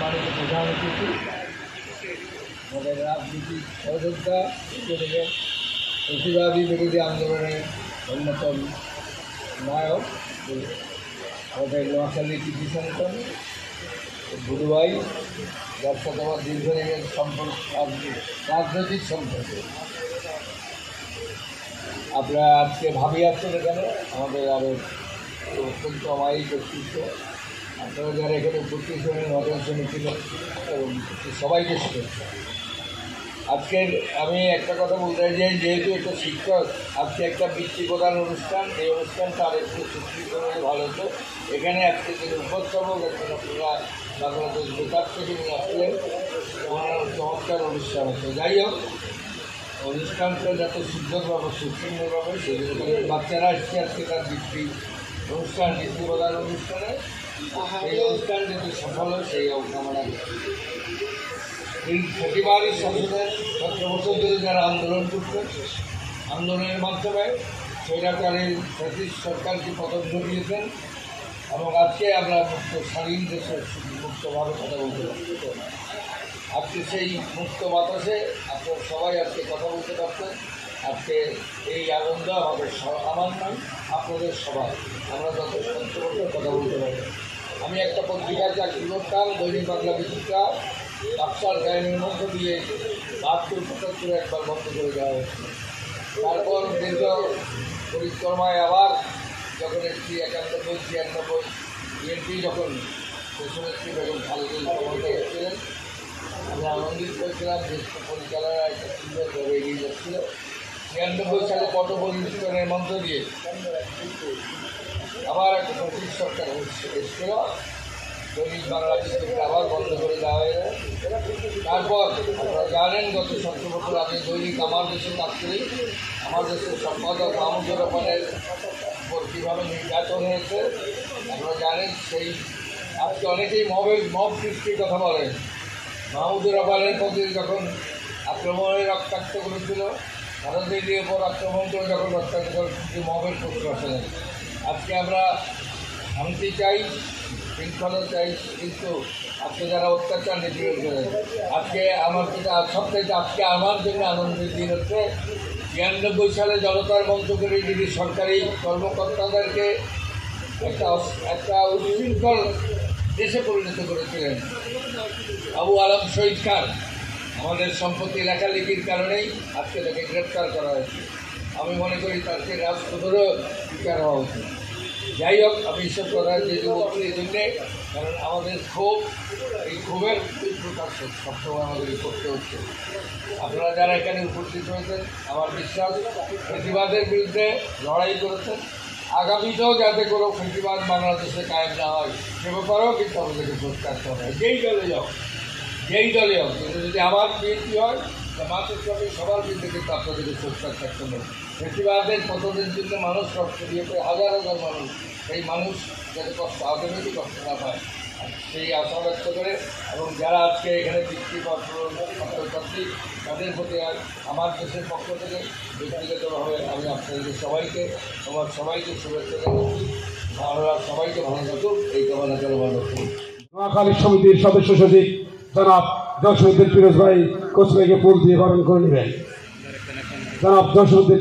সম্মানিত প্রধান অতিথি, আমাদের রাজনীতিক সহযোদ্ধা হিসেবে প্রতিবাদী বিরোধী আন্দোলনের অন্যতম নায়ক আমাদের নোয়াখালী কৃষি সন্তান গুরুভাই, যার সাথে আমার দীর্ঘদিনের সম্পর্ক, রাজনৈতিক সম্পর্ক। আপনারা আজকে ভাবি আসছেন এখানে আমাদের আরও অত্যন্ত অমায়িক ব্যক্তিত্ব। আপনারা যারা এখানে উপস্থিত হলেন, নজন সমিতি এবং সবাইকে শুভেচ্ছা। আজকের আমি একটা কথা বলতে চাই, যেহেতু এটা শিক্ষক, আজকে একটা বৃত্তি প্রদান অনুষ্ঠান, এই অনুষ্ঠানটা আরেকটু সুস্থিত হলে ভালো হতো। এখানে আজকে তিনি উপস্থাপক একজন আপনারা বাংলাদেশ বেকার থেকে নিয়ে আসলেন, ওনার চমৎকার অনুষ্ঠান হচ্ছে। যাই হোক, অনুষ্ঠানটা যাতে সুন্দরভাবে সুশৃঙ্খলভাবে সেই বাচ্চারা আসছে আজকে তার বৃত্তি অনুষ্ঠান, বৃত্তি প্রদান অনুষ্ঠানে এই অনুষ্ঠান যাতে সফল হয় সেই কামনা। এই প্রতিবারই সংসদের 17 বছর ধরে যারা আন্দোলন করছেন, আন্দোলনের মাধ্যমে স্বৈরাচারের ফ্যাসিস্ট সরকারকে পতন ঘটিয়েছেন এবং আজকে আমরা মুক্ত স্বাধীন দেশে মুক্তভাবে কথা বলতে পারছি। আজকে সেই মুক্ত বাতাসে আপনারা সবাই আজকে কথা বলতে পারছেন। আজকে এই আনন্দ আমাদের আমার নয়, আপনাদের সবাই, আমরা যত সত্যবদ্ধ কথা বলতে পারি। আমি একটা পত্রিকায় চাকরি করতাম, দৈনিক বাংলা পত্রিকা, বাক্সার গায়নের মধ্য দিয়ে 72-75 একবার বন্ধ করে দেওয়া হয়েছে। তারপর দীর্ঘ পরিক্রমায় আবার যখন একটি 91-96 বিএনপি যখন দেশনেত্রী বেগম খালেদা ক্ষমতায় এসেছিলেন, আমরা আনন্দিত করেছিলাম। দেশ পরিচালনা একটা সুন্দরভাবে এগিয়ে যাচ্ছিল। 96 সালে পট পরিবর্তনের মধ্য দিয়ে আবার একটা ব্রিটিশ সরকার এসেছিল, দৈনিক বাংলা পত্রিকা আবার বন্ধ করে দেওয়া হয়ে যায়। তারপর আপনারা জানেন গত 17 বছর আগে দৈনিক আমার দেশে কাজ করি, আমার দেশের সম্পাদক মাহমুদুর রহমানের উপর কীভাবে নির্যাতন হয়েছে আপনারা জানেন। সেই আজকে অনেকেই মব সৃষ্টির কথা বলেন। মাহমুদুর রহমানের প্রতি যখন আক্রমণে রক্তাক্ত করেছিল, ভারতের ওপর আক্রমণ করে যখন রক্তাক্ত করেছিল, মবের প্রশ্ন আসে না। আজকে আমরা শান্তি চাই, শৃঙ্খলা চাই, কিন্তু আজকে যারা অত্যাচার নিপীড়ন করে, আজকে আমার যেটা সবথেকে আজকে আমার জন্য আনন্দের দিন হচ্ছে 92 সালে জনতার মঞ্চ করে যদি সরকারি কর্মকর্তাদেরকে একটা উচ্ছৃঙ্খল দেশে পরিণত করেছিলেন আবু আলম শহীদ খান। আমাদের সম্পত্তি লেখালেখির কারণেই আজকে তাকে গ্রেপ্তার করা হয়েছে। আমি মনে করি তাকে রাজপথেরও বিচার হওয়া উচিত। যাই হোক, আমি এসব কথা যেহেতু বলছি এই জন্যে, কারণ আমাদের ক্ষোভ, এই ক্ষোভের প্রকাশ সবসময় আমাদের করতে হচ্ছে। আপনারা যারা এখানে উপস্থিত হয়েছেন, আমার বিশ্বাস ফ্যাসিবাদের বিরুদ্ধে লড়াই করেছেন, আগামীতেও যাতে কোনো ফ্যাসিবাদ বাংলাদেশে কায়েম না হয় সে ব্যাপারেও কিন্তু আমাদেরকে প্রস্তুত করতে হবে। যেই দলে হোক, কিন্তু যদি আমার বিএনপি হয়, মাসের সঙ্গে সবার বিরুদ্ধে কিন্তু আপনাদেরকে প্রস্তুত থাকতে হবে। ফ্যাসিবাদের পতনের জন্য মানুষ রক্ত দিয়েছে, হাজার হাজার মানুষ, সেই মানুষ যাতে আলটিমেটলি কষ্ট না পায় সেই আশা ব্যক্ত করে, এবং যারা আজকে এখানে বৃত্তিপত্র ছাত্রছাত্রী তাদের প্রতি আমার দেশের পক্ষ থেকে ব্যক্তিগতভাবে আমি আপনাদের সবাইকে শুভেচ্ছা জানাচ্ছি। আমরা সবাইকে ভালো থাকুক, এই কামনা করে ভালো থাকুন। নোয়াখালী সমিতির সদস্য সচিব জনাব জসিমউদ্দিন ফিরোজ ভাই কোচ ভাইকে ফুল দিয়ে বরণ করে নেবেন। জনাব জসিমউদ্দিন